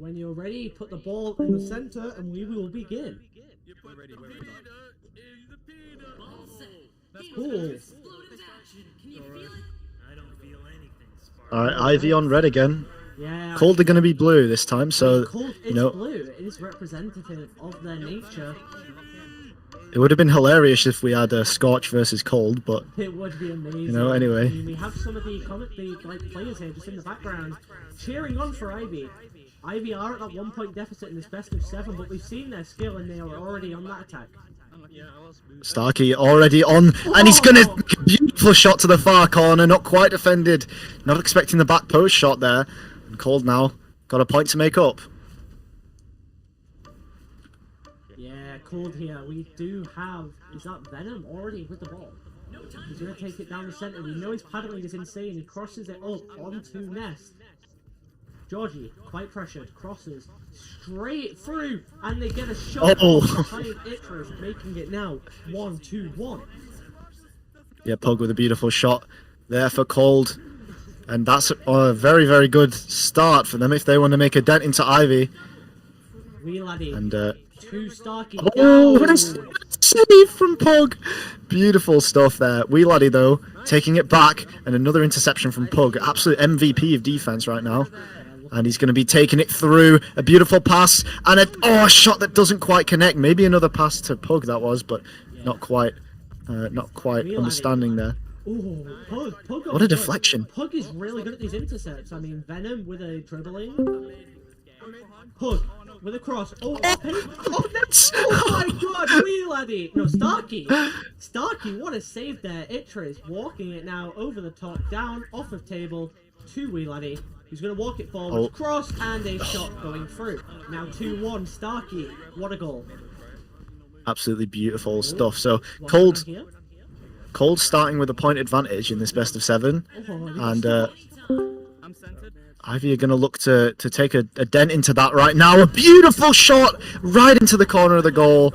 When you're ready, put the ball in the center and we will begin. Cool. Alright, Ivy on red again. Yeah. Cold are going to be blue this time, so, Cold is blue. It is representative of their nature. It would have been hilarious if we had a Scorch versus Cold, but it would be amazing. You know, anyway. I mean, we have some of the players here just in the background cheering on for Ivy. Ivy are at that 1 point deficit in this best of 7, but we've seen their skill and they are already on that attack. Starkey already on, and he's gonna make a beautiful shot to the far corner, not quite defended, not expecting the back post shot there. And Cold now got a point to make up. Yeah, Cold here. We do have, is that Venom already with the ball? He's gonna take it down the center. We know his paddling is insane. He crosses it up onto Nest. Georgie, quite pressured, crosses straight through, and they get a shot behind Itrus, making it now 1-2-1. Yeah, Pug with a beautiful shot there for Cold, and that's a very, very good start for them if they want to make a dent into Ivy. Wee laddie, and two Starkey. What a save from Pug! Beautiful stuff there. Wee laddie though, taking it back, and another interception from Pug. Absolute MVP of defense right now. And he's going to be taking it through. A beautiful pass and a shot that doesn't quite connect. Maybe another pass to Pug that was, but not quite understanding there. Ooh, Pug what a deflection. Pug is really good at these intercepts. I mean, Venom with a dribbling. Pug with a cross. Oh my god, wee laddie. No, Starkey. Starkey, what a save there. Itrus walking it now over the top, down, off of table, to wee laddie. He's going to walk it forward, cross, and a shot going through. Now 2-1, Starkey. What a goal. Absolutely beautiful stuff. So, Cold starting with a point advantage in this best of 7. And Ivy are going to look to take a dent into that right now. A beautiful shot right into the corner of the goal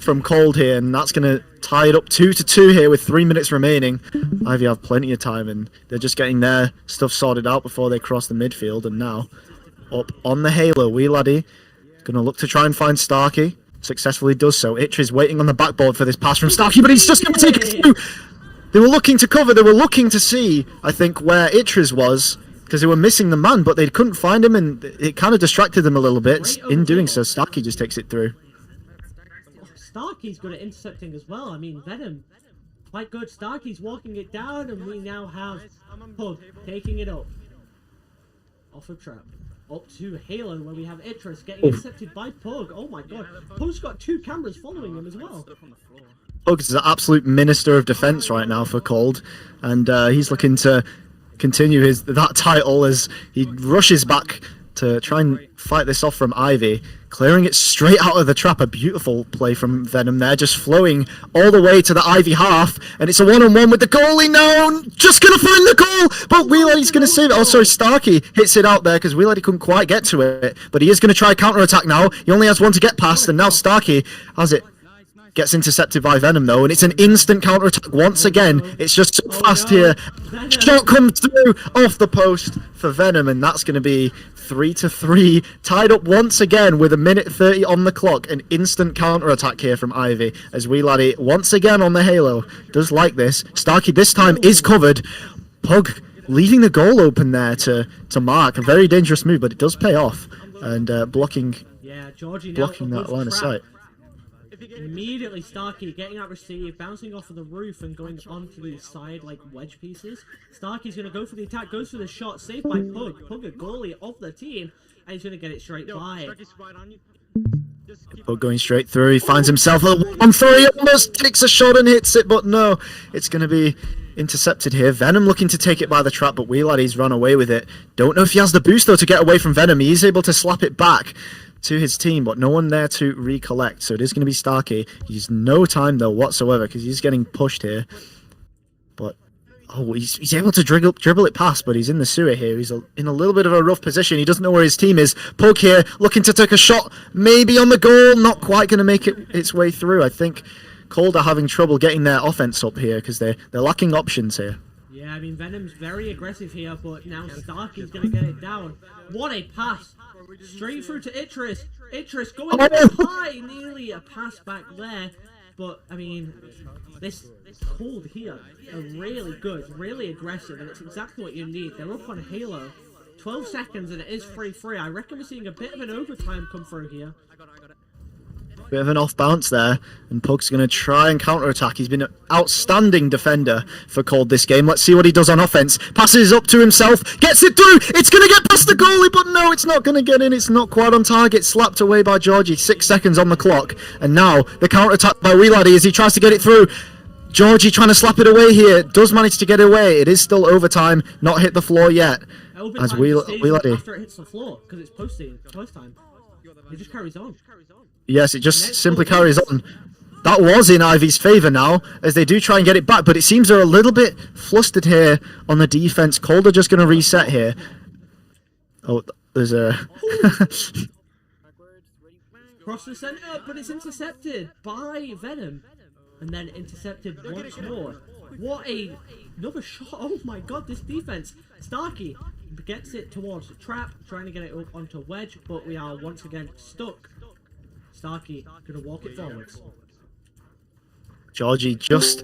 from Cold here, and that's going to tie it up 2-2 here with 3 minutes remaining. Ivy have plenty of time, and they're just getting their stuff sorted out before they cross the midfield. And now, up on the halo, wee laddie going to look to try and find Starkey. Successfully does so. Itch waiting on the backboard for this pass from Starkey, but he's just going to take it through. They were looking to cover. They were looking to see, I think, where Itches was, because they were missing the man, but they couldn't find him, and it kind of distracted them a little bit. In doing so, Starkey just takes it through. Starkey's good at intercepting as well. I mean, Venom, quite good. Starkey's walking it down, and we now have Pug taking it up. Off of trap. Up to Halo, where we have Itrus getting intercepted by Pug. Oh my god. Pug's got 2 cameras following him as well. Pug is the absolute minister of defense right now for Cold, and he's looking to continue that title as he rushes back to try and fight this off from Ivy, clearing it straight out of the trap. A beautiful play from Venom there, just flowing all the way to the Ivy half, and it's a one-on-one with the goalie now, just gonna find the goal, but Wee laddie's gonna save it. Oh, sorry, Starkey hits it out there because Wee laddie couldn't quite get to it, but he is gonna try counter-attack now. He only has one to get past, and now Starkey has it. Gets intercepted by Venom though, and it's an instant counter-attack once again. It's just so fast here. Shot comes through off the post for Venom, and that's going to be 3-3. Tied up once again with 1:30 on the clock. An instant counter-attack here from Ivy, as wee laddie once again on the halo. Does like this. Starkey this time is covered. Pug leaving the goal open there to mark. A very dangerous move, but it does pay off. And blocking that line of sight. Immediately Starkey getting out receive, bouncing off of the roof and going onto the side like wedge pieces. Starkey's going to go for the attack, goes for the shot, saved by Pug. Pug, a goalie of the team, and he's going to get it straight by. Pug going straight through, he finds himself a 1-3, almost takes a shot and hits it, but no, it's going to be intercepted here. Venom looking to take it by the trap, but wee laddie's run away with it. Don't know if he has the boost though to get away from Venom. He is able to slap it back to his team, but no one there to recollect, so it is going to be Starkey. He's no time though whatsoever because he's getting pushed here, but he's able to dribble it past, but he's in the sewer here. He's in a little bit of a rough position. He doesn't know where his team is. Pug here looking to take a shot, maybe on the goal, not quite going to make its way through. I think Cold are having trouble getting their offense up here because they're lacking options here. Yeah, I mean, Venom's very aggressive here, but now Starkey's going to get it down. What a pass! Straight through to Itris. Itris going high, nearly a pass back there. But, I mean, this Cold here are really good, really aggressive, and it's exactly what you need. They're up on Halo. 12 seconds, and it is 3-3. I reckon we're seeing a bit of an overtime come through here. Bit of an off bounce there, and Pug's going to try and counter-attack. He's been an outstanding defender for Cold this game. Let's see what he does on offense. Passes up to himself, gets it through. It's going to get past the goalie, but no, it's not going to get in. It's not quite on target. Slapped away by Georgie. 6 seconds on the clock, and now the counter-attack by Wee Laddie as he tries to get it through. Georgie trying to slap it away here. Does manage to get it away. It is still overtime. Not hit the floor yet. As Wee Laddie. After it hits the floor, because it's post time. It just carries on. Yes, it just simply carries on. That was in Ivy's favour now, as they do try and get it back, but it seems they're a little bit flustered here on the defence. Cold are just going to reset here. Oh, there's a... Cross the centre, but it's intercepted by Venom. And then intercepted once more. What another shot. Oh my god, this defense. Starkey gets it towards the trap, trying to get it up onto Wedge, but we are once again stuck. Starkey gonna walk it forwards. Georgie just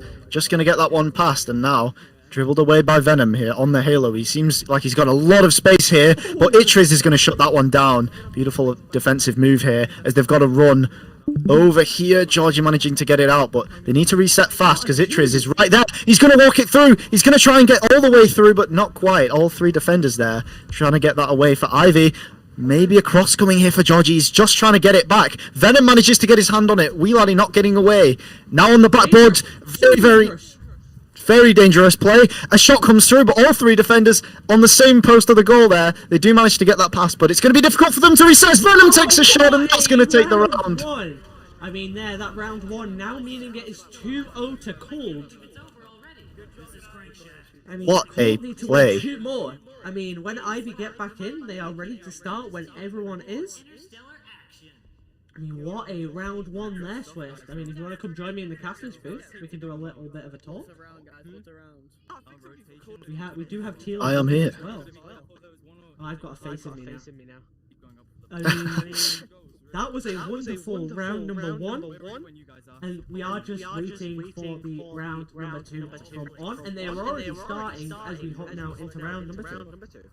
gonna get that one past, and now dribbled away by Venom here on the Halo. He seems like he's got a lot of space here, but Itris is gonna shut that one down. Beautiful defensive move here as they've got to run over here. Georgie managing to get it out, but they need to reset fast because Itris is right there. He's going to walk it through. He's going to try and get all the way through, but not quite. All three defenders there trying to get that away for Ivy. Maybe a cross coming here for Georgie. He's just trying to get it back. Venom manages to get his hand on it. Wee Laddie not getting away. Now on the backboard. Very dangerous play. A shot comes through, but all three defenders on the same post of the goal there. They do manage to get that pass, but it's going to be difficult for them to reset. Venom takes a shot, and that's going to take the round. I mean, that round one now meaning it is 2-0 to Cold. I mean, what a play. Two more. I mean, when Ivy get back in, they are ready to start when everyone is. I mean, what a round one there, Swift. I mean, if you want to come join me in the captain's booth, we can do a little bit of a talk. We do have Teal. I am here. As well. Oh, I've got a face in me now. I mean, that was a wonderful round number one, and we are just waiting for the round number two to come on, and they are already starting as we hop now into round number two.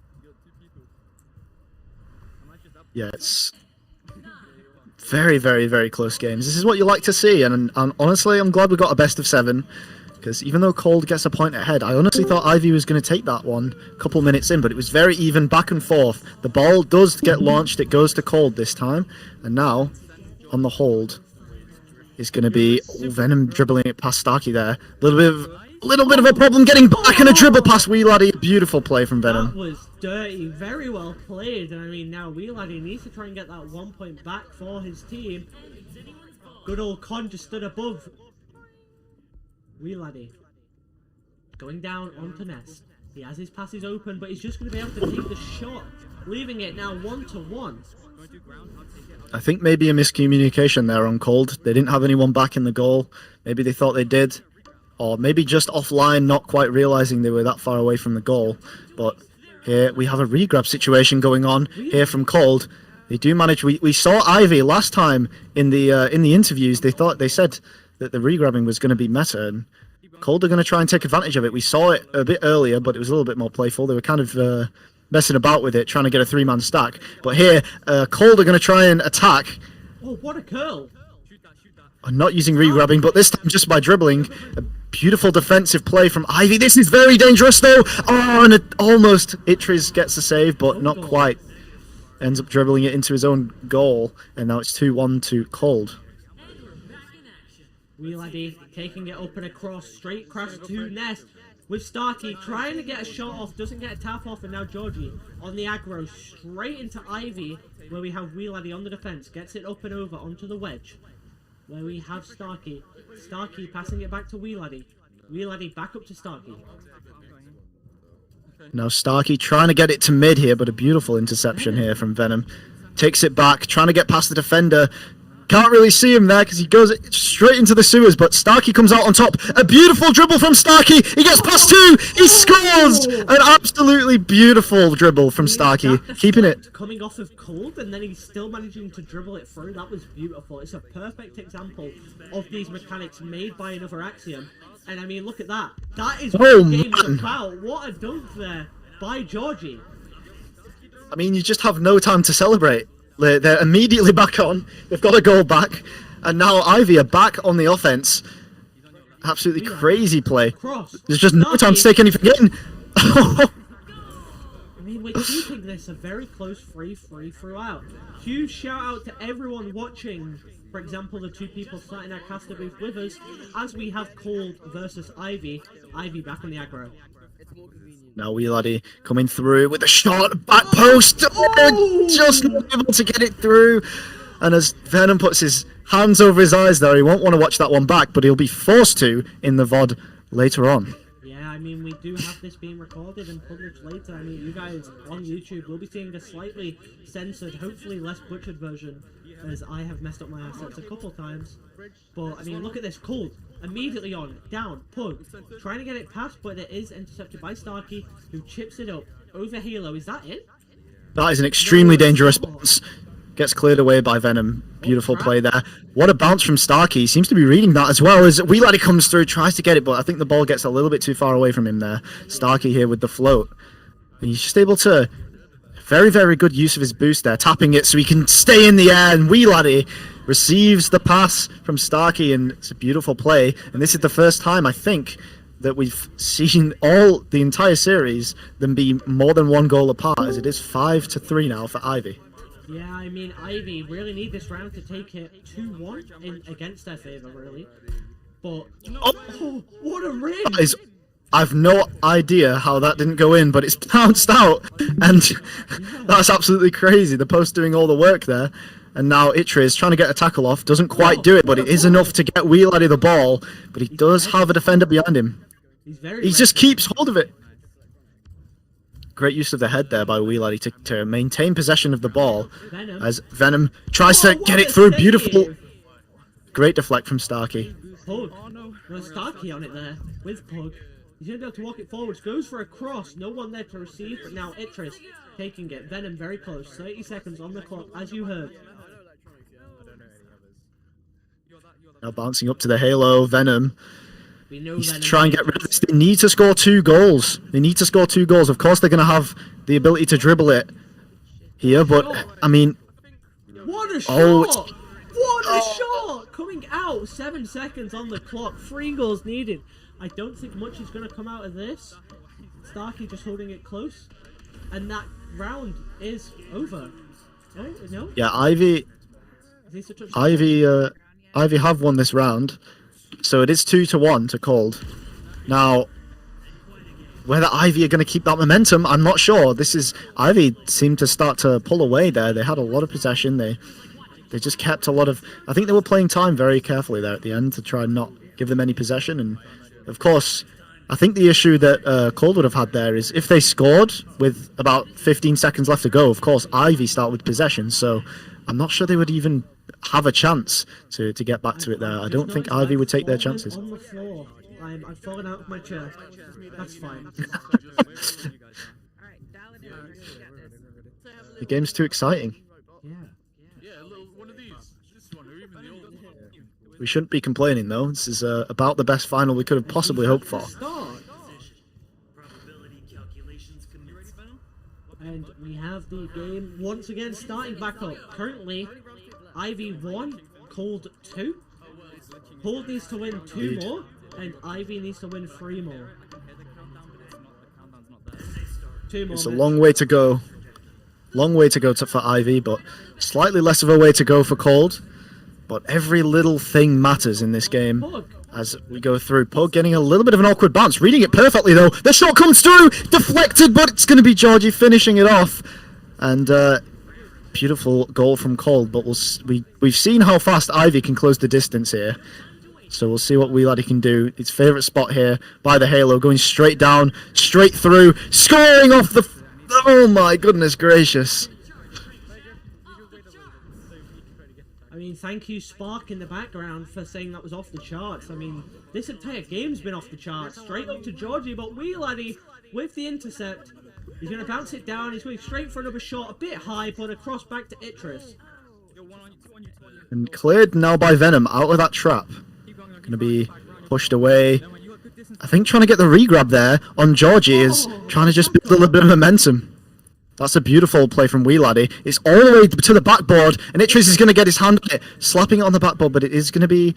Yeah, it's very, very, very close games. This is what you like to see, and honestly, I'm glad we got a best of 7. Because even though Cold gets a point ahead, I honestly thought Ivy was going to take that one a couple minutes in, but it was very even back and forth. The ball does get launched, it goes to Cold this time, and now, on the hold, is going to be Venom dribbling it past Starkey there. Little bit of a problem getting back, and a dribble past Wee Laddie. Beautiful play from Venom. That was dirty, very well played, and I mean now Wee Laddie needs to try and get that 1 point back for his team. Good old Con just stood above Wee Laddie going down onto Nest. He has his passes open, but he's just going to be able to take the shot, leaving it now 1-1. I think maybe a miscommunication there on Cold. They didn't have anyone back in the goal. Maybe they thought they did, or maybe just offline, not quite realizing they were that far away from the goal. But here we have a regrab situation going on here from Cold. They do manage. We saw Ivy last time in the interviews. They said that the regrabbing was going to be meta, and Cold are going to try and take advantage of it. We saw it a bit earlier, but it was a little bit more playful. They were kind of messing about with it, trying to get a 3-man stack. But here, Cold are going to try and attack. Oh, what a curl! Not using regrabbing, but this time just by dribbling. A beautiful defensive play from Ivy. This is very dangerous, though. Oh, and almost Itris gets a save, but not quite. Ends up dribbling it into his own goal, and now it's 2-1 to Cold. Wee Laddie taking it up and across, straight across to Nest, with Starkey trying to get a shot off, doesn't get a tap off, and now Georgie on the aggro, straight into Ivy, where we have Wee Laddie on the defence, gets it up and over onto the wedge, where we have Starkey. Starkey passing it back to Wee Laddie. Wee Laddie back up to Starkey. Now Starkey trying to get it to mid here, but a beautiful interception here from Venom. Takes it back, trying to get past the defender. Can't really see him there because he goes straight into the sewers, but Starkey comes out on top. A beautiful dribble from Starkey. He gets past 2. He scores! An absolutely beautiful dribble from Starkey. Keeping it. Coming off of cold, and then he's still managing to dribble it through. That was beautiful. It's a perfect example of these mechanics made by another Axiom. And I mean, look at that. That is what the game is about. What a dunk there by Georgie. I mean, you just have no time to celebrate. They're immediately back on. They've got a goal back. And now Ivy are back on the offense. Absolutely crazy play. There's just no time to take anything in. I mean, we're keeping this a very close 3-3 throughout. Huge shout out to everyone watching. For example, the 2 people starting our caster booth with us, as we have Cold versus Ivy. Ivy back on the aggro. Now Wheeladdy coming through with a shot, back post, just not able to get it through. And as Venom puts his hands over his eyes there, he won't want to watch that one back, but he'll be forced to in the VOD later on. Yeah, I mean, we do have this being recorded and published later. I mean, you guys on YouTube will be seeing a slightly censored, hopefully less butchered version, as I have messed up my assets a couple times. But, I mean, look at this. Cold. Immediately on. Down. Pug. Trying to get it past, but it is intercepted by Starkey, who chips it up. Over Halo. Is that it? That is an extremely dangerous bounce. Gets cleared away by Venom. Beautiful play there. What a bounce from Starkey. He seems to be reading that as well as Wheeladdy comes through, tries to get it, but I think the ball gets a little bit too far away from him there. Starkey here with the float. And he's just able to... Very, very good use of his boost there, tapping it so he can stay in the air, and Wheeladdy receives the pass from Starkey, and it's a beautiful play. And this is the first time, I think, that we've seen the entire series them be more than 1 goal apart, as it is 5-3 now for Ivy. Yeah, I mean, Ivy really need this round to take it 2-1 in against their favour, really. But, oh, what a ring! I've no idea how that didn't go in, but it's bounced out, and that's absolutely crazy. The post doing all the work there, and now Itra is trying to get a tackle off, doesn't quite do it, but it is enough to get Wheeladdy the ball, but he does have a defender behind him. He just keeps hold of it. Great use of the head there by Wheeladdy to maintain possession of the ball, as Venom tries to get it through. Beautiful. Great deflect from Starkey. Pug. No, Starkey on it there, with Pug. He's going to be able to walk it forwards, goes for a cross, no one there to receive, but now Itris taking it. Venom very close, 30 seconds on the clock, as you heard. Now bouncing up to the Halo, Venom. He's trying to get rid of this. They need to score 2 goals. They need to score 2 goals. Of course they're going to have the ability to dribble it here, but, I mean... What a shot! What a shot! Coming out, 7 seconds on the clock, 3 goals needed. I don't think much is going to come out of this. Starkey just holding it close. And that round is over. Oh, no? Yeah, Ivy have won this round. So it is 2-1 to Cold. Now, whether Ivy are going to keep that momentum, I'm not sure. Ivy seemed to start to pull away there. They had a lot of possession. They just kept a lot of... I think they were playing time very carefully there at the end to try and not give them any possession. And of course, I think the issue that Cold would have had there is if they scored with about 15 seconds left to go, of course, Ivy start with possession. So I'm not sure they would even have a chance to get back to it there. I don't think Ivy would take their chances. On the floor. I've fallen out of my chair. That's fine. The game's too exciting. Yeah. We shouldn't be complaining though. This is about the best final we could have possibly hoped for. And we have the game once again starting back up. Currently, Ivy 1, Cold 2. Cold needs to win 2 more, and Ivy needs to win 3 more. 2 more. It's a long way to go. Long way to go for Ivy, but slightly less of a way to go for Cold. But every little thing matters in this game as we go through. Pug getting a little bit of an awkward bounce. Reading it perfectly, though. The shot comes through. Deflected, but it's going to be Georgie finishing it off. And beautiful goal from Cold. But we've seen how fast Ivy can close the distance here. So we'll see what Wheeladdy can do. His favourite spot here by the Halo. Going straight down, straight through. Scoring off the... Oh my goodness gracious. I mean, mean, thank you, Spark, in the background for saying that was off the charts. I mean, this entire game's been off the charts. Straight up to Georgie, but Wee Laddie with the intercept. He's going to bounce it down. He's going straight for another shot. A bit high, but across back to Itris. And cleared now by Venom out of that trap. Going to be pushed away. I think trying to get the regrab there on Georgie is trying to just build a little bit of momentum. That's a beautiful play from Wee Laddie. It's all the way to the backboard, and Itris is going to get his hand on it, slapping it on the backboard, but it is going to be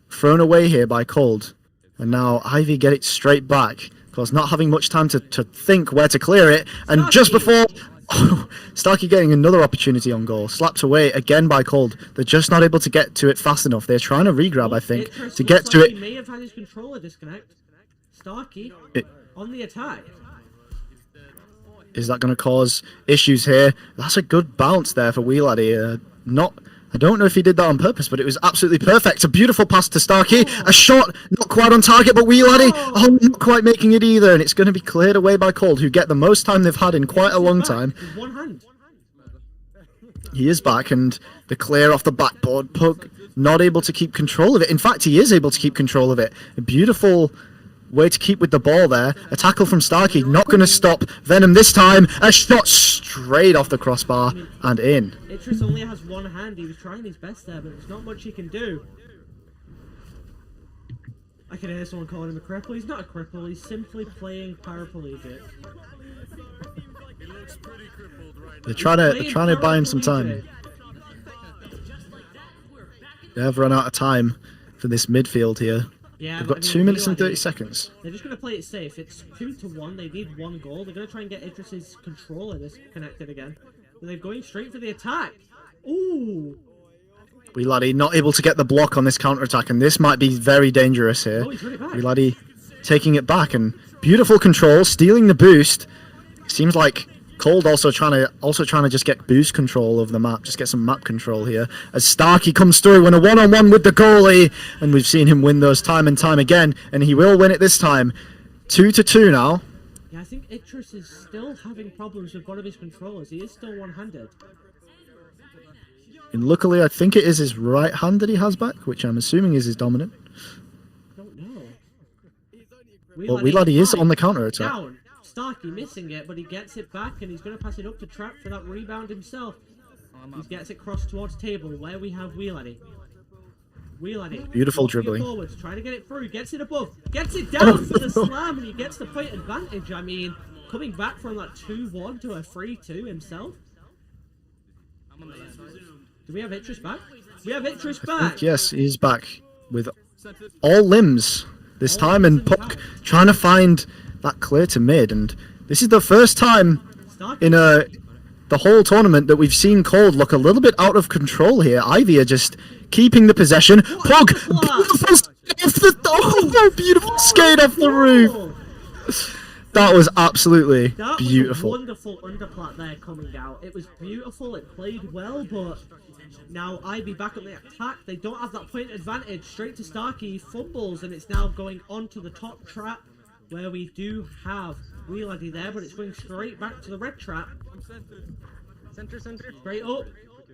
thrown away here by Cold. And now Ivy get it straight back. Of course, not having much time to think where to clear it, and just before... Oh, Starkey getting another opportunity on goal. Slapped away again by Cold. They're just not able to get to it fast enough. They're trying to regrab, I think, to get to it. He may have had his controller disconnect. Starkey on the attack. Is that going to cause issues here? That's a good bounce there for Wee Laddie. I don't know if he did that on purpose, but it was absolutely perfect. A beautiful pass to Starkey. A shot, not quite on target, but Wee Laddie, not quite making it either. And it's going to be cleared away by Cold, who get the most time they've had in quite a long time. One hand. He is back, and the clear off the backboard. Pug not able to keep control of it. In fact, he is able to keep control of it. A beautiful way to keep with the ball there. A tackle from Starkey, not going to stop Venom this time. A shot straight off the crossbar and in. Itris only has one hand. He was trying his best there, but there's not much he can do. I can hear someone calling him a cripple. He's not a cripple. He's simply playing paraplegic. They're trying to buy him some time. They have run out of time for this midfield here. Yeah, they've got 2 minutes and 30 seconds. They're just going to play it safe. It's 2-1. They need one goal. They're going to try and get Idris's controller disconnected again. And they're going straight for the attack. Ooh! Wee Laddie not able to get the block on this counter-attack, and this might be very dangerous here. Oh, he's really back. Wee Laddie taking it back, and beautiful control, stealing the boost. Seems like Cold also trying to just get boost control of the map, just get some map control here. As Starkey comes through in a one-on-one with the goalie, and we've seen him win those time and time again, and he will win it this time. 2-2 now. Yeah, I think Itris is still having problems with one of his controllers. He is still one-handed. And luckily, I think it is his right hand that he has back, which I'm assuming is his dominant. I don't know. Well, Wee Laddie is on the counter-attack. Down. Starkey missing it, but he gets it back, and he's going to pass it up to Trap for that rebound himself. He gets it crossed towards table, where we have Wee Laddie. Wee Laddie. Beautiful dribbling. Forwards, trying to get it through, gets it above, gets it down for the slam, and he gets the point advantage. I mean, coming back from that 2-1 to a 3-2 himself. Do we have Itris back? We have Itris back! Yes, he's back with all limbs this time, and Puck trying to find that clear to mid, and this is the first time in the whole tournament that we've seen Cold look a little bit out of control here. Ivy are just keeping the possession. Pug, beautiful skate off the roof. That was absolutely beautiful. That was a wonderful underplat there coming out. It was beautiful, it played well, but now Ivy back on the attack. They don't have that point advantage. Straight to Starkey, fumbles, and it's now going onto the top trap, where we do have Wee Laddie there, but it's going straight back to the red trap. Center. Straight up.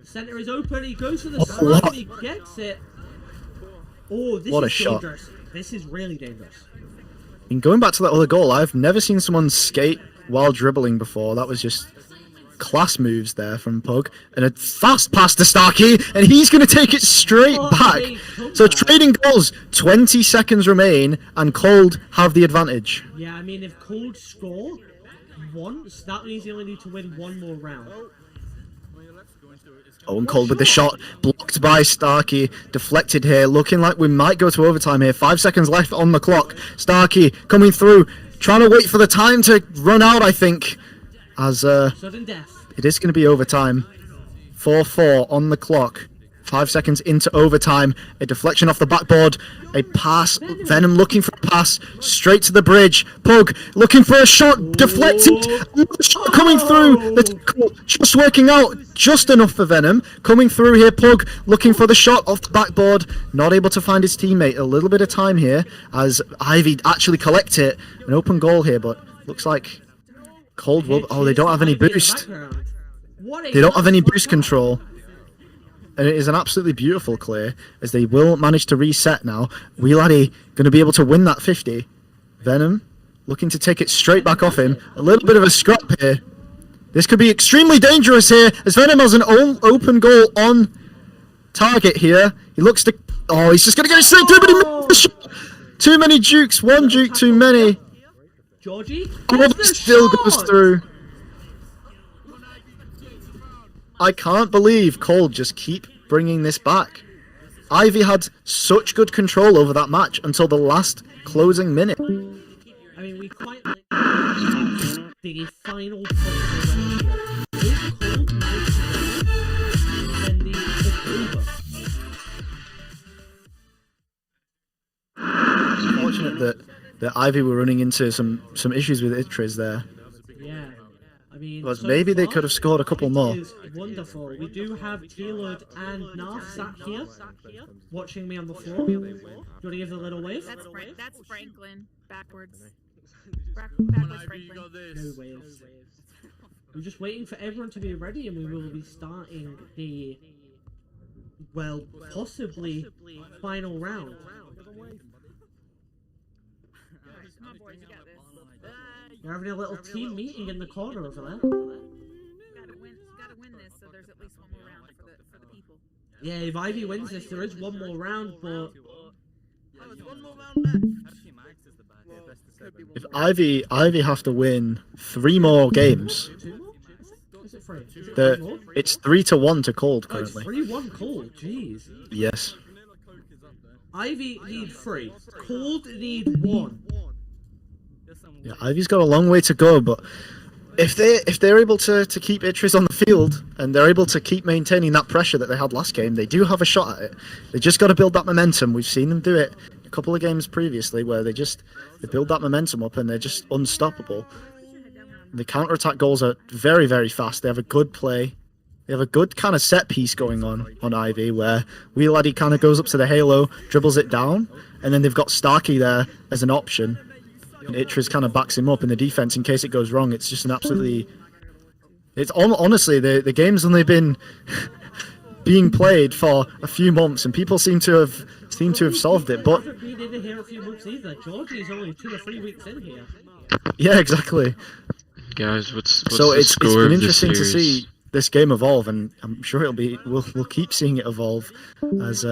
Center is open. He goes to the slam and he gets it. Oh, this is dangerous. This is really dangerous. And going back to that other goal, I've never seen someone skate while dribbling before. That was just class moves there from Pug. And a fast pass to Starkey, and he's going to take it straight back. So trading goals, 20 seconds remain, and Cold have the advantage. Yeah, I mean, if Cold score once, that means they only need to win one more round. Oh, and Cold with the shot, blocked by Starkey, deflected here, looking like we might go to overtime here. 5 seconds left on the clock. Starkey coming through, trying to wait for the time to run out, I think. As sudden death. It is going to be overtime. 4-4 on the clock. 5 seconds into overtime. A deflection off the backboard. A pass. Venom looking for a pass. Straight to the bridge. Pug looking for a shot. Deflected. Another shot coming through. The tackle just working out just enough for Venom. Coming through here. Pug looking for the shot off the backboard. Not able to find his teammate. A little bit of time here as Ivy actually collect it. An open goal here, but looks like Cold will... Oh, they don't have any boost. They don't have any boost control. and it is an absolutely beautiful clear, as they will manage to reset now. Wee Laddie going to be able to win that 50. Venom looking to take it straight back off him. A little bit of a scrap here. This could be extremely dangerous here, as Venom has an open goal on target here. He looks to... Oh, he's just going to get it straight through, but he missed the shot. Too many jukes. One juke too many. Georgie? Oh, still goes through. I can't believe Cold just keep bringing this back. Ivy had such good control over that match until the last closing minute. I mean, we quite like the final point of the round here. If Cold makes it, then it's over. Unfortunate that Ivy were running into some issues with Itriz there. Yeah, I mean, Because so maybe they far, could have scored a couple more. It is wonderful. We do have T-Lud and Narf sat here, watching me on the floor. Do you want to give a little wave? That's Franklin. Backwards. Backwards Franklin. No waves. We're just waiting for everyone to be ready, and we will be starting the, well, possibly final round. Come on, boys, you got this. We're having a little team meeting in the corner over there. Gotta win this, so there's at least one more round for the people. Yeah, if Ivy wins this, there is one more round, but If Ivy have to win 3 more games, two more? Is it three? Is it three more? it's 3-1 to Cold Oh, it's currently. 3-1 Cold. Jeez. Yes. Ivy need 3. Cold need 1. Yeah, Ivy's got a long way to go, but if they're able to keep Itriz on the field and they're able to keep maintaining that pressure that they had last game, they do have a shot at it. They just got to build that momentum. We've seen them do it a couple of games previously where they build that momentum up and they're just unstoppable. The counter-attack goals are very, very fast. They have a good play. They have a good kind of set piece going on Ivy where Wee Laddie kind of goes up to the halo, dribbles it down, and then they've got Starkey there as an option. And Itriz kind of backs him up in the defense in case it goes wrong. It's just an absolutely... Honestly, the game's only been being played for a few months, and people seem to have solved it. But We didn't hear a few months either. Georgie's only 2 or 3 weeks in here. yeah, exactly. Guys, what's So the it's score been of the interesting to series? see this game evolve, and I'm sure we'll keep seeing it evolve. As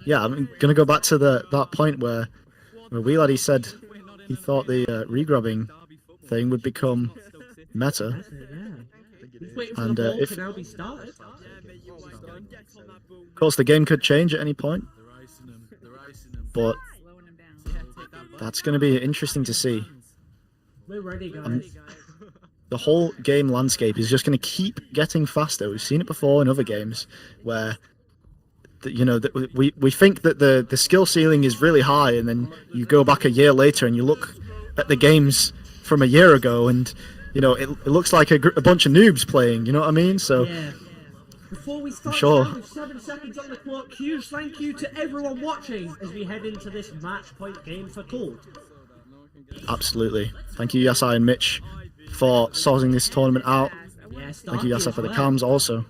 yeah, I'm gonna go back to that point where Wee Laddie said he thought the regrabbing thing would become meta. Yeah. Just waiting for And, the ball if- to now be started. Of course, the game could change at any point, but Slowing him down. that's going to be interesting to see. We're ready, guys. The whole game landscape is just going to keep getting faster. We've seen it before in other games where we think that the skill ceiling is really high, and then you go back a year later and you look at the games from a year ago, and it looks like a bunch of noobs playing. You know what I mean? So Yeah. Before we start, Sure. now with 7 seconds on the clock, huge thank you to everyone watching as we head into this match point game for Cold. absolutely, thank you Yasai and Mitch for sorting this tournament out. Yeah, Thank you Starkey Yasai as for the well. cams also,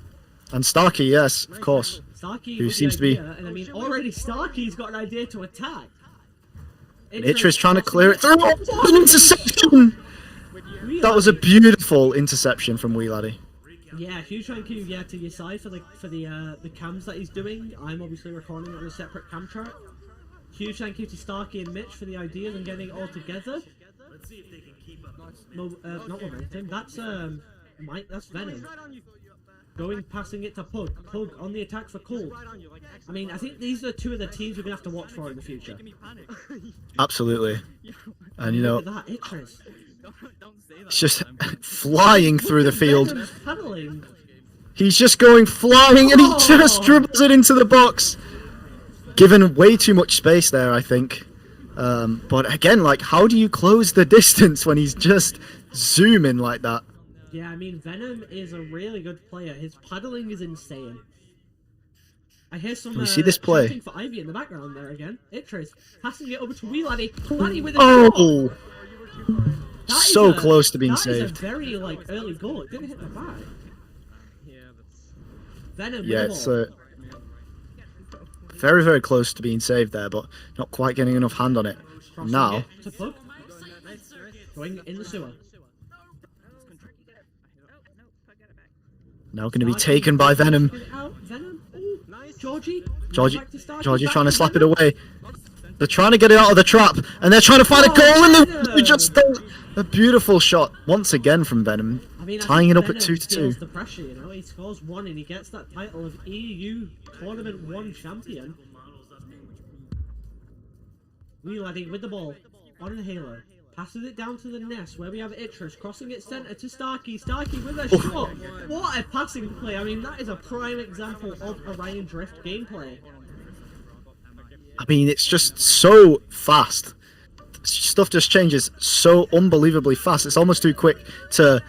and Starkey, yes, of course. Starkey who with the seems to be- idea, and I mean, already Starkey's got an idea to attack. Itriz trying to clear it through. Oh, an interception! That was a beautiful interception from Wee Laddie. Yeah, huge thank you to Yasai for the cams that he's doing. I'm obviously recording it on a separate cam chart. Huge thank you to Starkey and Mitch for the ideas and getting it all together. Not momentum. That's Venom. Passing it to Pug. Pug on the attack for Cold. I mean, I think these are 2 of the teams we're gonna have to watch for in the future. Absolutely. And Look at that, Itriz. it's just flying through the field. Venom's paddling. He's just going flying, and he just dribbles it into the box. Given way too much space there, I think. But again, how do you close the distance when he's just zooming like that? Yeah, I mean, Venom is a really good player. His paddling is insane. I hear some Can we see this play? shouting for Ivy in the background there again. Itriz passing it over to Wee Laddie. Laddie with a Oh! That is So close to being That is saved. a very early goal. It didn't hit the bar. Venom Yeah, with it's the ball. very, very close to being saved there, but not quite getting enough hand on it. Crossing Now, it to Pug. Going in the sewer. now going to be taken by Venom. Venom. Ooh, Georgie. Georgie, Back to Starkey, Georgie back trying to slap it Venom. away. They're trying to get it out of the trap, and they're trying to find a goal, and they just a beautiful shot once again from Venom, I mean, I tying think it up at Venom 2-2. feels the pressure, you know. He scores 1 and he gets that title of EU Tournament 1 champion. Wee laddie with the ball on the halo. Passes it down to the nest where we have Itris crossing it centre to Starkey. Starkey with a shot. What a passing play. I mean, that is a prime example of Orion Drift gameplay. I mean, it's just so fast. Stuff just changes so unbelievably fast. It's almost too quick to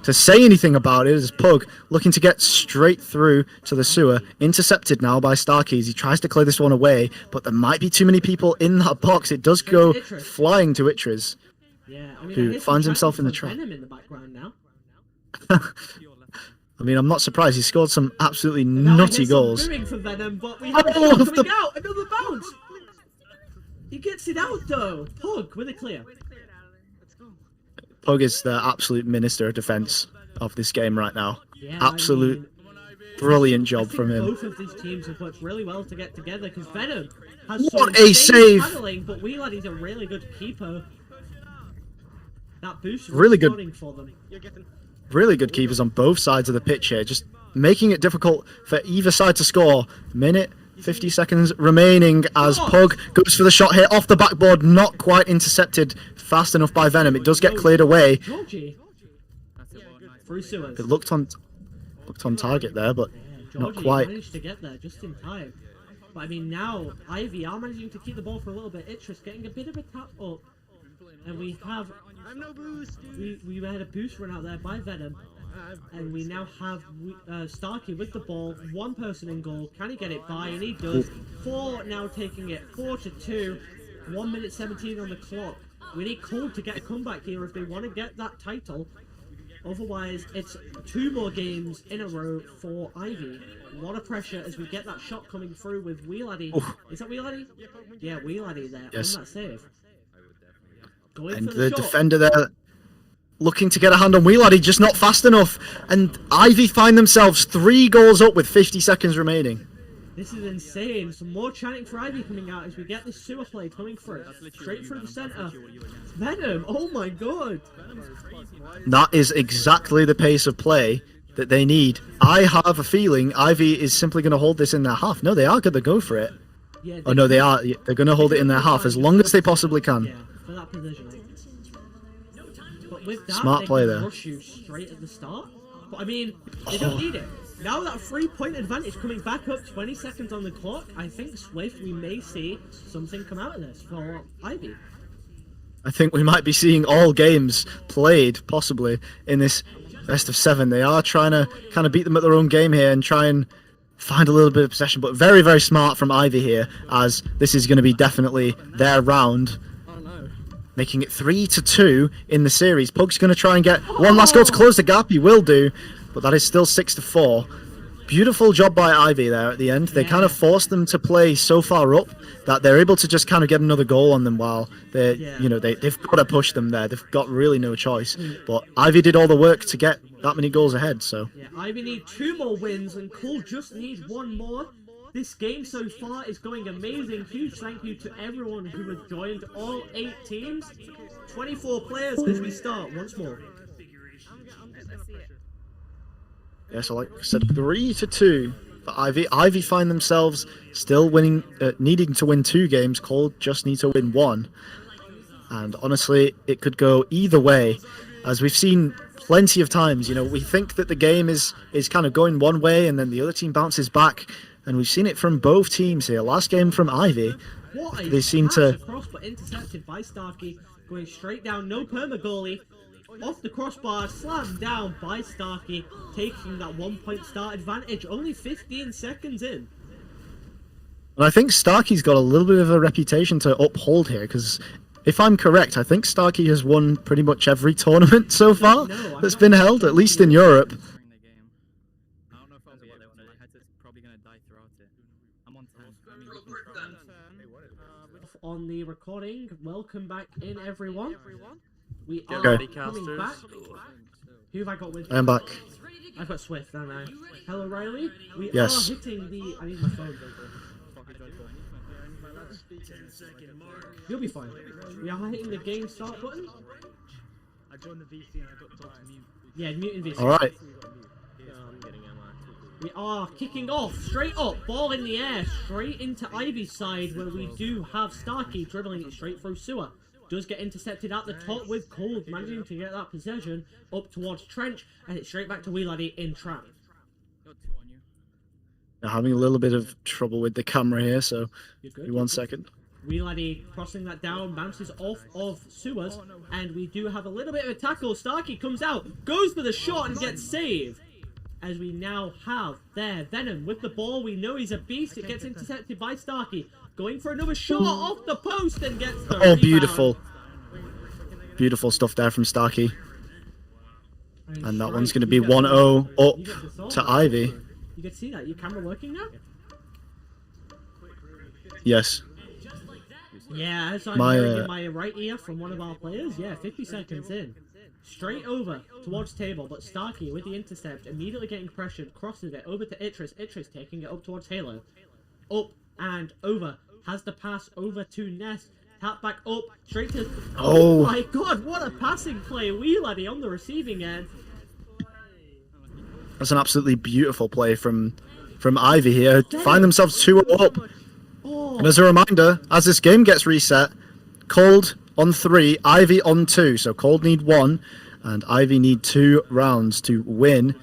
say anything about it. As Pug looking to get straight through to the sewer, intercepted now by Starkey as he tries to clear this one away, but there might be too many people in that box. It does go flying to Itris. Yeah, I mean, Who finds himself in the trap. Venom in the background now. I mean, I'm not surprised. He scored some absolutely Now I nutty hear some goals. booing for Venom, but we have a Oh, shot coming out. Another bounce. He gets it out though. Pug with a clear. Pug is the absolute minister of defense of this game right now. Yeah, Absolute I mean, brilliant I job think from him. both of these teams have worked really well to get together because Venom has What some a insane save! handling, but Wheeladdy's a really good keeper. That boost was Really good. running for them. Really good keepers on both sides of the pitch here, just making it difficult for either side to score. Minute 50 seconds remaining as Pug goes for the shot here off the backboard, not quite intercepted fast enough by Venom. It does get cleared away. Georgie. Through sewers. It looked on target there, but Yeah, not Georgie quite. managed to get there just in time. But I mean, now Ivy are managing to keep the ball for a little bit. Itris getting a bit of a tap up, and we have we had a boost run out there by Venom, and we now have Starkey with the ball. One person in goal. Can he get it by? And he does. 4 now taking it 4-2. 1 minute 17 on the clock. We need Cold to get a comeback here if they want to get that title. Otherwise, it's 2 more games in a row for Ivy. A lot of pressure as we get that shot coming through with Wheeladdy. Is that Wheeladdy? Yeah, Wheeladdy there Yes. on that save. Going And for the shot. defender there looking to get a hand on Wheeladdy, just not fast enough. And Ivy find themselves 3 goals up with 50 seconds remaining. This is insane. Some more chanting for Ivy coming out as we get this sewer play coming through. Straight through the centre. Venom! Oh my god! That is exactly the pace of play that they need. I have a feeling Ivy is simply going to hold this in their half. No, they are going to go for it. Yeah, Oh no, they are. They're going to hold it in their half as long as they possibly can. Yeah, for that positioning. But with that, Smart they play can there. rush you straight at the start. But I mean, they don't need it. Now that 3-point advantage coming back up, 20 seconds on the clock, I think Swift, we may see something come out of this for Ivy. I think we might be seeing all games played, possibly, in this best of 7. They are trying to kind of beat them at their own game here and try and find a little bit of possession, but very, very smart from Ivy here, as this is going to be definitely their round. Making it 3-2 in the series. Pug's going to try and get one last goal to close the gap. He will do, but that is still 6-4. Beautiful job by Ivy there at the end. They kind of forced them to play so far up that they're able to just kind of get another goal on them while they're, you know, they've got to push them there. They've got really no choice. But Ivy did all the work to get that many goals ahead, so. Yeah, Ivy need 2 more wins and Cole just needs 1 more. This game so far is going amazing. Huge thank you to everyone who has joined all 8 teams. 24 players as we start once more. Yeah, so like I said, 3-2 for Ivy. Ivy find themselves still winning, needing to win 2 games. Cole just need to win 1. And honestly, it could go either way. As we've seen plenty of times, you know, we think that the game is kind of going one way and then the other team bounces back. And we've seen it from both teams here. Last game from Ivy, What a they seem pass to... across, but intercepted by Starkey, going straight down, no perma goalie. Off the crossbar, slammed down by Starkey, taking that 1-point start advantage, only 15 seconds in. And I think Starkey's got a little bit of a reputation to uphold here, because if I'm correct, I think Starkey has won pretty much every tournament so far that's been held, at least in Europe. on the recording. Welcome back in, everyone. We are Okay. coming back. Who have I got with me? I'm back. I've got Swift, don't I? Hello, Riley. We Yes. are hitting the... I need my phone. You'll be fine. We are hitting the game start button. I joined the VC and I got told to mute. Yeah, muting VC. Alright. We are kicking off, straight up, ball in the air, straight into Ivy's side, where we do have Starkey dribbling it straight through sewer. Does get intercepted at the top with Cold, managing to get that possession up towards Trench, and it's straight back to Wee Laddie in trap. I'm having a little bit of trouble with the camera here, so You're good. give me 1 second. Wee Laddie crossing that down, bounces off of Sewers, and we do have a little bit of a tackle. Starkey comes out, goes for the shot and gets saved. As we now have there Venom with the ball. We know he's a beast. It gets intercepted by Starkey. Going for another shot off the post and gets the rebound. Beautiful. Beautiful stuff there from Starkey. And that one's going to be 1-0 up to Ivy. You can see that. Your camera working now? Yes. Yeah, as I'm My, hearing in my right ear from one of our players. Yeah, 50 seconds in. Straight over towards table, but Starkey with the intercept, immediately getting pressured, crosses it over to Itris. Itris taking it up towards Halo. Up and over. Has the pass over to Ness. Tap back up, straight to... Oh my god, what a passing play. Wee Laddie on the receiving end. That's an absolutely beautiful play from Ivy here. Find themselves 2-0 up. Oh, And as a reminder, as this game gets reset, Cold on 3, Ivy on 2. So Cold need 1, and Ivy need 2 rounds to win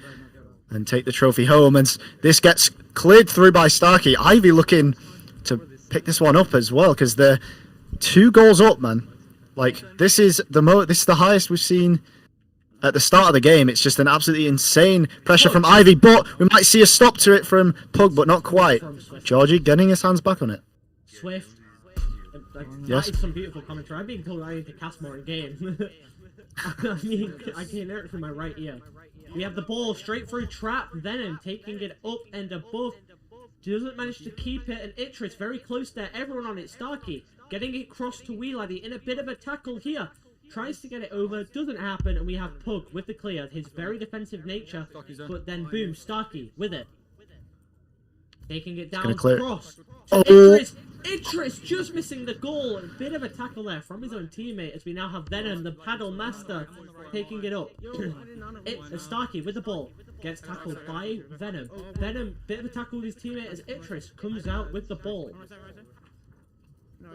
and take the trophy home. And this gets cleared through by Starkey. Ivy looking to pick this one up as well, because they're 2 goals up, man. Like, this is the highest we've seen at the start of the game. It's just an absolutely insane pressure from Ivy, but we might see a stop to it from Pug, but not quite. Georgie getting his hands back on it. Swift. Yes. That is some beautiful commentary. I'm being told I need to cast more in game. I mean, I can hear it from my right ear. We have the ball straight through trap. Venom taking it up and above. Doesn't manage to keep it, and Itris very close there. Everyone on it. Starkey getting it crossed to Wee Laddie in a bit of a tackle here. Tries to get it over, doesn't happen, and we have Pug with the clear. His very defensive nature, but then boom, Starkey with it. Taking it down, cross to Itris. Itris just missing the goal. A bit of a tackle there from his own teammate, as we now have Venom, the paddle master, taking it up. Starkey with the ball. Gets tackled by Venom. Venom, bit of a tackle with his teammate as Itris comes out with the ball.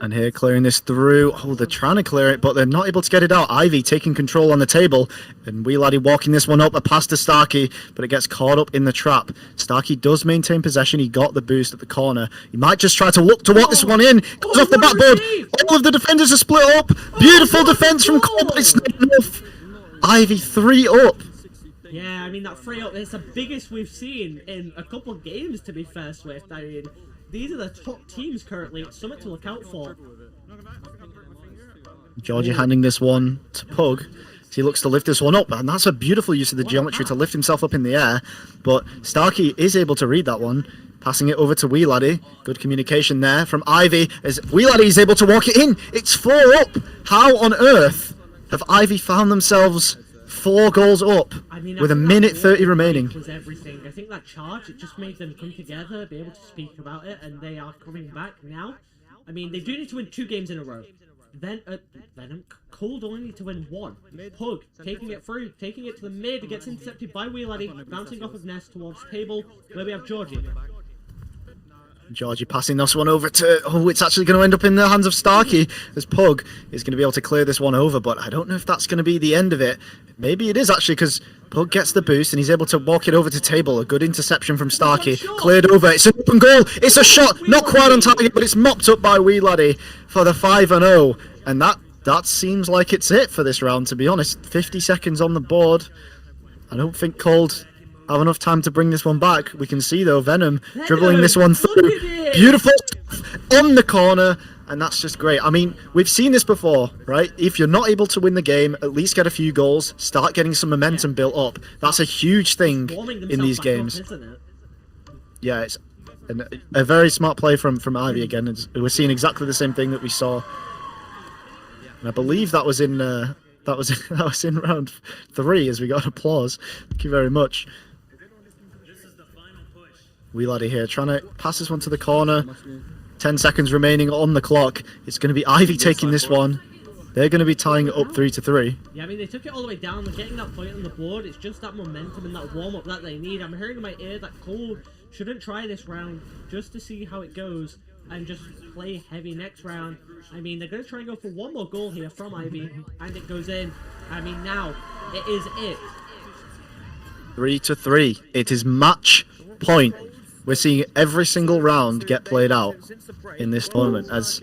And here clearing this through. Oh, they're trying to clear it, but they're not able to get it out. Ivy taking control on the table. And Wee Laddie walking this one up, a pass to Starkey, but it gets caught up in the trap. Starkey does maintain possession. He got the boost at the corner. He might just try to look to walk this one in. Goes off the backboard. All of the defenders are split up. Beautiful defense from Cole, but it's not enough. Ivy 3 up. Yeah, I mean, that 3 up, it's the biggest we've seen in a couple of games, to be fair, Swift. I mean, these are the top teams currently. It's something to look out for. Georgie handing this one to Pug. He looks to lift this one up, and that's a beautiful use of the geometry to lift himself up in the air. But Starkey is able to read that one, passing it over to Wee Laddie. Good communication there from Ivy, as Wee Laddie is able to walk it in. It's 4 up. How on earth have Ivy found themselves 4 goals up with a minute 30 remaining? Was everything. I think that charge, it just made them come together, be able to speak about it, and they are coming back now. I mean, they do need to win 2 games in a row. Then, Venom, Cold only need to win 1. Pug, taking it through, taking it to the mid, gets intercepted by Wee Laddie, bouncing off of Nest towards table, where we have Georgie. Georgie passing this one over to... Oh, it's actually going to end up in the hands of Starkey, as Pug is going to be able to clear this one over, but I don't know if that's going to be the end of it. Maybe it is, actually, because Pug gets the boost, and he's able to walk it over to table. A good interception from Starkey. Cleared over. It's an open goal. It's a shot. Not quite on target, but it's mopped up by Wee Laddie for the 5-0. And that seems like it's it for this round, to be honest. 50 seconds on the board. I don't think Cold have enough time to bring this one back. We can see, though, Venom dribbling this one through. Beautiful stuff on the corner, and that's just great. I mean, we've seen this before, right? If you're not able to win the game, at least get a few goals, start getting some momentum built up. That's a huge thing in these games. Yeah, it's And a very smart play from Ivy again. We're seeing exactly the same thing that we saw. And I believe that was in that was in round 3 as we got applause. Thank you very much. Wee Laddie here trying to pass this one to the corner. 10 seconds remaining on the clock. It's going to be Ivy taking this one. They're going to be tying it up 3-3. Yeah, I mean, they took it all the way down. They're getting that point on the board. It's just that momentum and that warm-up that they need. I'm hearing in my ear that Cole shouldn't try this round just to see how it goes and just play heavy next round. I mean, they're going to try and go for one more goal here from Ivy, and it goes in. I mean, now, it is it. 3-3. It is match point. We're seeing every single round get played out in this tournament as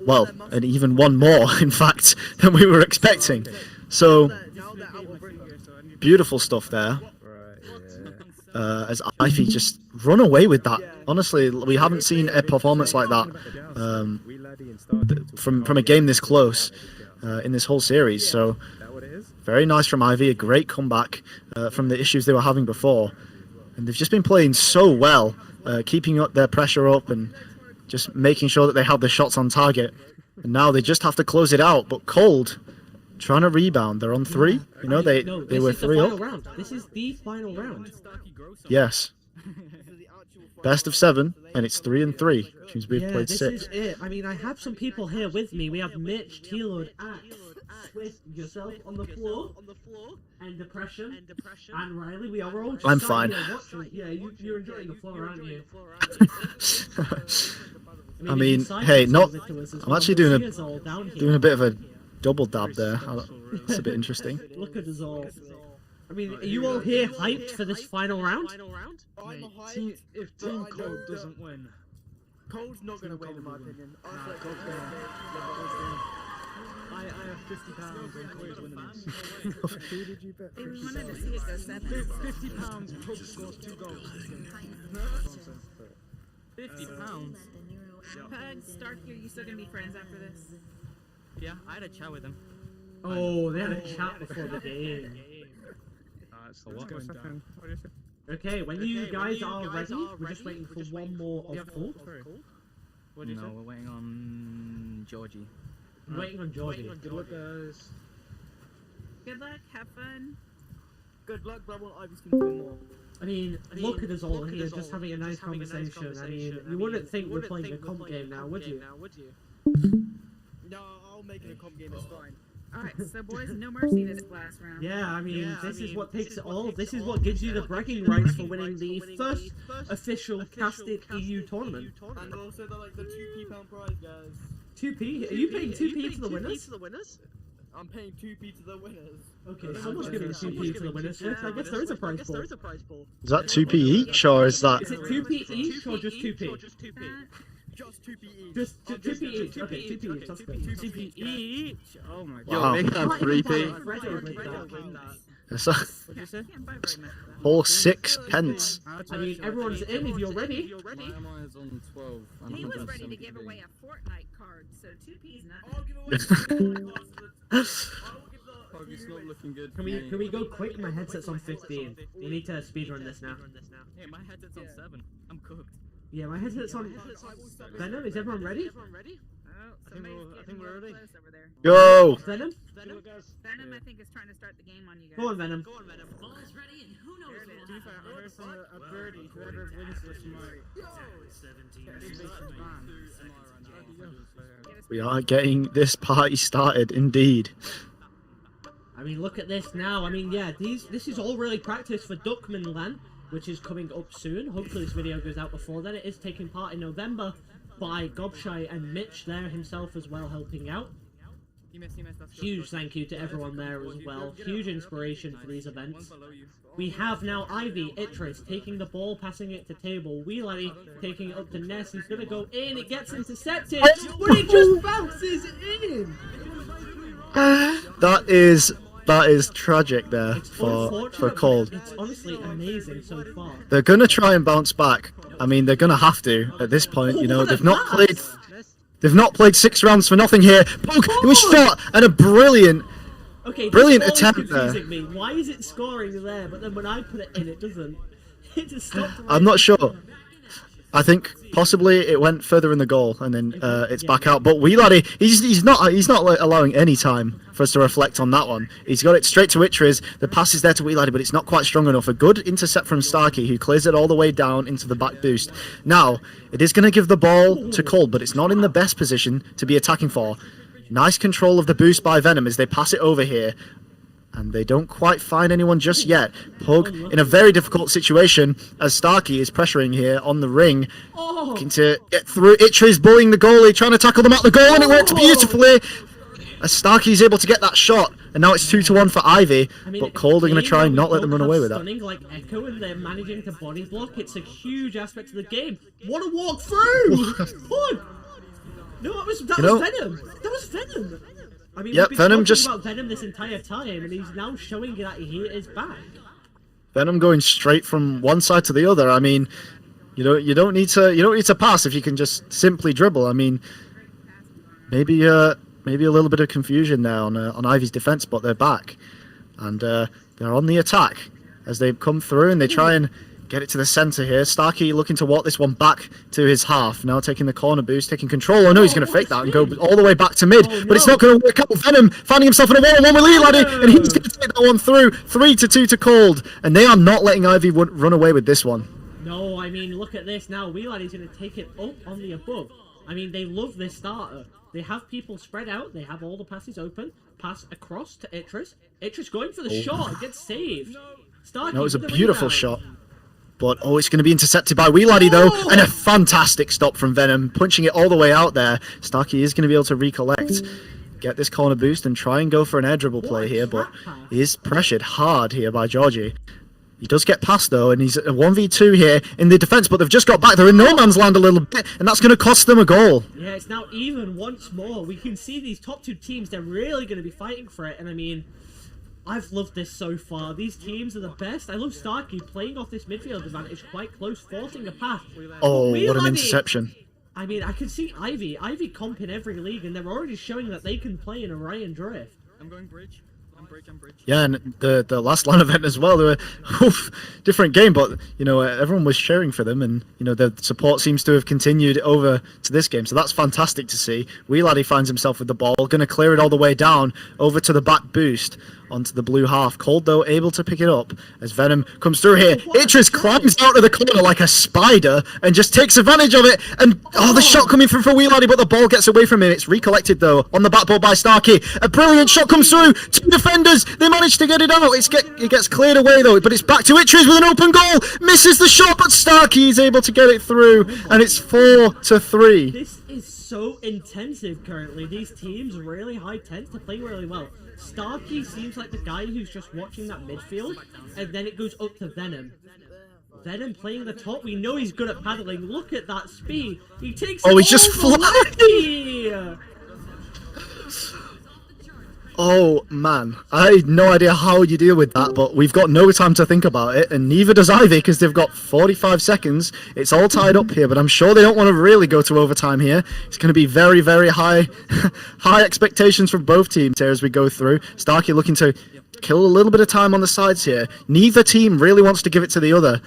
well, and even one more, in fact, than we were expecting. So, beautiful stuff there. As Ivy just run away with that. Honestly, we haven't seen a performance like that from a game this close in this whole series. So, very nice from Ivy. A great comeback from the issues they were having before. And they've just been playing so well, keeping up their pressure up and just making sure that they have the shots on target. And now they just have to close it out. But Cold, trying to rebound. They're on 3. You know, they were 3 up. Round. This is the final round. Yes. Best of 7, and it's 3-3. Which means we've played 6. This is it. I mean, I have some people here with me. We have Mitch, T-Lord, Axe, Swift, yourself on the floor, and Depression, and Riley. We are all just I'm sat fine. here watching. Yeah, you're enjoying the floor, aren't you? I mean, hey, I'm actually doing a bit of a double dab there. It's a bit interesting. Look at us all. I mean, are you all here hyped for this final round? Mate, if Team Cold doesn't win, Cold's not going to win, in my opinion. I have £50 on Cold winning this. Who did you bet? They wanted to see it go 7. £50, Cold scores 2 goals. £50? Pug, Stark, are you still gonna be friends after this? Yeah, I had a chat with him. Oh, they had a chat before the game. It's a lot going down. Okay, when you guys are ready, we're just waiting for one more of Cold. What did you say? No, we're waiting on Georgie. I'm waiting on Georgie. Good luck, guys. Good luck, have fun. Good luck, but I want Ivy's team to win more. I mean, look at us all here, just having a nice conversation. I mean, you wouldn't think we're playing a comp game now, would you? No, I'll make it a comp game, it's fine. Alright, so boys, no mercy this last round. Yeah, I mean, this is what takes it all. This is what gives you the bragging rights for winning the first official casted EU tournament. And also the £2p prize, guys. 2p? Are you paying 2p to the winners? I'm paying 2p to the winners. Okay, someone's giving 2p to the winners. I guess there is a prize pool. Is that 2p each, or is that... Is it 2p each, or just 2p? Just 2p each. Just 2p each. Okay, 2p each. That's good. 2p each? Oh my god. Wow. Make that 3p. It's a whole 6 pence. I mean, everyone's in if you're ready. My MI is on 12. and He was ready to 173. give away a Fortnite card, so 2p's I'll nothing. give away It's not looking good. Can we go quick? My headset's on 15. You need to speedrun this now. Hey, my headset's on 7. I'm cooked. Yeah, my headset's on. Venom, is everyone ready? I think we're ready. Over there. Go! Venom? Venom, I think, is trying to start the game on you guys. Go on, Venom. Ball's ready, and who knows To be what fair, I heard from a birdie, whoever wins this might get a big ban. We are getting this party started, indeed. I mean, look at this now. I mean, yeah, this is all really practice for Duckman Lan, which is coming up soon. Hopefully this video goes out before then. It is taking part in November by Gobshai and Mitch there himself as well, helping out. Huge thank you to everyone there as well. Huge inspiration for these events. We have now Ivy, Itris taking the ball, passing it to Table. Wheelie taking it up to Ness. He's going to go in. It gets intercepted. But it just bounces in. That is tragic there for Cold. It's honestly amazing so far. They're gonna try and bounce back. I mean, they're gonna have to at this point. You know, What a they've not played 6 rounds for nothing here. Poke, it was shot and a brilliant. Okay, Brilliant this attempt is confusing me. Why is it scoring there, but then when I put it in, it doesn't? It just stopped. I'm not sure. I think possibly it went further in the goal, and then it's back out. But Weeladdie, he's not allowing any time for us to reflect on that one. He's got it straight to Itriz. The pass is there to Weeladdie, but it's not quite strong enough. A good intercept from Starkey, who clears it all the way down into the back boost. Now it is going to give the ball to Cold, but it's not in the best position to be attacking for. Nice control of the boost by Venom as they pass it over here. And they don't quite find anyone just yet. Pug in a very difficult situation as Starkey is pressuring here on the ring. Looking to get through. Itriz bullying the goalie, trying to tackle them out the goal, and it works beautifully. As Starkey is able to get that shot. And now it's 2-1 for Ivy. But Cold are going to try and not let them run away with that. Stunning like Echo, and they're managing to body block. It's a huge aspect of the game. What a walk through! Pug! No, that was Venom. That was Venom. I mean, yep, we've been Venom talking about Venom this entire time, and he's now showing that he is back. Venom going straight from one side to the other. I mean, you don't need to pass if you can just simply dribble. I mean, maybe a little bit of confusion there on Ivy's defense, but they're back, and they're on the attack as they come through and they try and get it to the center here. Starkey looking to walk this one back to his half. Now taking the corner boost, taking control. Oh no, he's going to fake that and go all the way back to mid. But it's not going to work out. Venom finding himself in a 1-on-1 with Weeladdie, and he's going to take that one through. 3-2 to Cold, and they are not letting Ivy run away with this one. No, I mean, look at this now. Weeladdie's going to take it up on the above. I mean, they love this starter. They have people spread out. They have all the passes open. Pass across to Itriz. Itriz going for the shot. It gets saved. Starkey, that was a with the beautiful rebound. shot. But, it's going to be intercepted by Weeladdie, though, and a fantastic stop from Venom, punching it all the way out there. Starkey is going to be able to recollect, get this corner boost, and try and go for an air dribble play here, but he is pressured hard here by Georgie. He does get past, though, and he's a 1v2 here in the defence, but they've just got back. They're in no man's land a little bit, and that's going to cost them a goal. Yeah, it's now even once more. We can see these top two teams, they're really going to be fighting for it, and I mean, I've loved this so far. These teams are the best. I love Starkey playing off this midfield advantage quite close, forcing a path. Oh, what an interception. I mean, I can see Ivy comp in every league, and they're already showing that they can play in Orion Drift. I'm going bridge. I'm bridge. Yeah, and the last LAN event as well, they were different game, but everyone was cheering for them, and the support seems to have continued over to this game, so that's fantastic to see. Weeladdie finds himself with the ball, going to clear it all the way down over to the back boost onto the blue half. Cold, though, able to pick it up as Venom comes through here. Itriz climbs out of the corner like a spider and just takes advantage of it, and the shot coming through for Weeladdie, but the ball gets away from him. It's recollected, though, on the back ball by Starkey. A brilliant shot comes through. Two defenders, they manage to get it out. It gets cleared away, though, but it's back to Itriz with an open goal. Misses the shot, but Starkey is able to get it through, and it's 4-3. This is so intensive currently. These teams really high tense. They're playing really well. Starkey seems like the guy who's just watching that midfield, and then it goes up to Venom. Venom playing the top. We know he's good at paddling. Look at that speed. He takes he's just flying. Oh man, I had no idea how you deal with that, but we've got no time to think about it, and neither does Ivy because they've got 45 seconds. It's all tied up here, but I'm sure they don't want to really go to overtime here. It's going to be very, very high expectations from both teams here as we go through. Starkey looking to kill a little bit of time on the sides here. Neither team really wants to give it to the other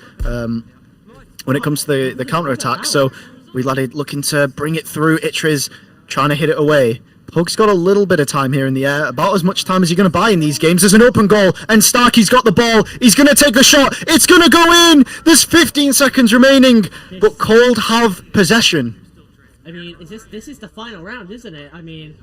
when it comes to the counter-attack, so Weeladdie looking to bring it through. Itriz trying to hit it away. Pug's got a little bit of time here in the air, about as much time as you're going to buy in these games. There's an open goal, and Starkey's got the ball. He's going to take the shot. It's going to go in. There's 15 seconds remaining, but Cold have possession. I mean, this is the final round, isn't it? I mean,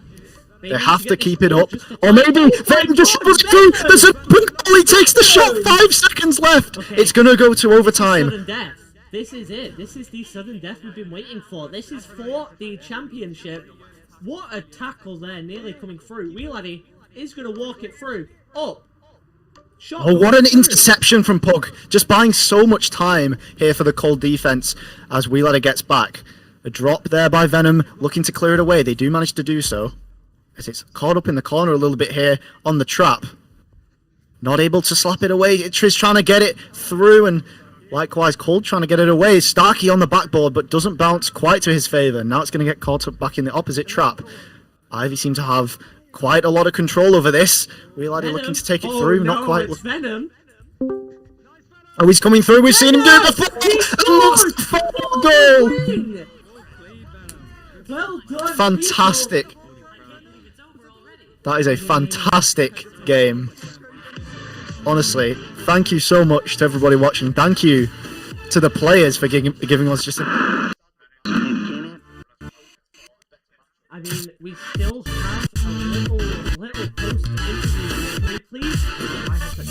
they have to keep it up. Or maybe Venom just shovels it through. There's an open goal. He takes the shot. 5 seconds left. Okay. It's going to go to overtime. Sudden death. This is it. This is the sudden death we've been waiting for. This is for the championship. What a tackle there, nearly coming through. Weeladdie is going to walk it through. Shot. Oh, what an interception from Pug. Just buying so much time here for the Cold defense as Weeladdie gets back. A drop there by Venom, looking to clear it away. They do manage to do so, as it's caught up in the corner a little bit here on the trap. Not able to slap it away. Itriz trying to get it through, and likewise Cold trying to get it away. Starkey on the backboard, but doesn't bounce quite to his favour. Now it's going to get caught up back in the opposite trap. Ivy seems to have quite a lot of control over this. Weeladdie looking to take it through, no, not quite. It's Venom. Oh, he's coming through. We've seen him do it before. He And that's the goal. Win! Well done, Fantastic. That is a fantastic game. Honestly, thank you so much to everybody watching. Thank you to the players for giving us just a... I mean, we still have a little post interview here. Can we please? I have to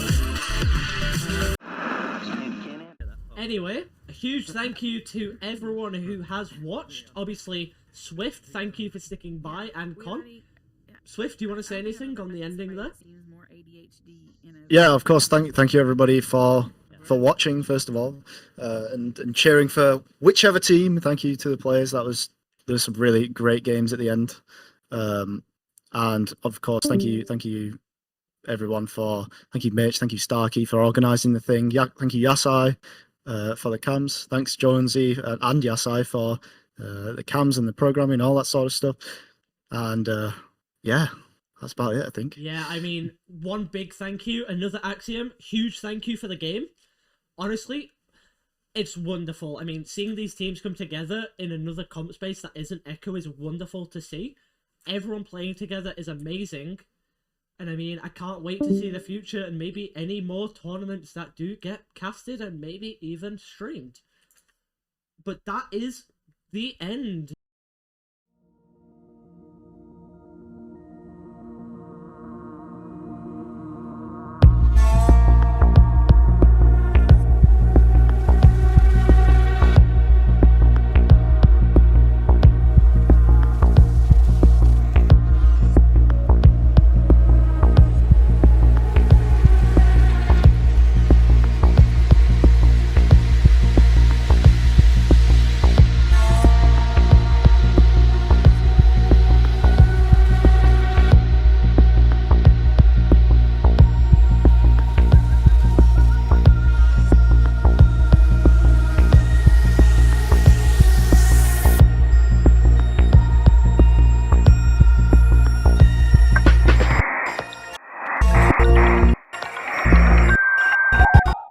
Anyway, a huge thank you to everyone who has watched. Obviously, Swift, thank you for sticking by, and Con. Swift, do you want to say anything on the ending there? Yeah, of course. Thank you everybody for watching first of all, and cheering for whichever team. Thank you to the players. There was some really great games at the end, and of course thank you everyone thank you Mitch, thank you Starkey for organising the thing. Thank you Yasai for the cams. Thanks Jonesy and Yasai for the cams and the programming, all that sort of stuff. And yeah, that's about it, I think. Yeah, I mean, one big thank you, another Axiom, huge thank you for the game. Honestly, it's wonderful. I mean, seeing these teams come together in another comp space that isn't Echo is wonderful to see. Everyone playing together is amazing. And I mean, I can't wait to see the future and maybe any more tournaments that do get casted and maybe even streamed. But that is the end.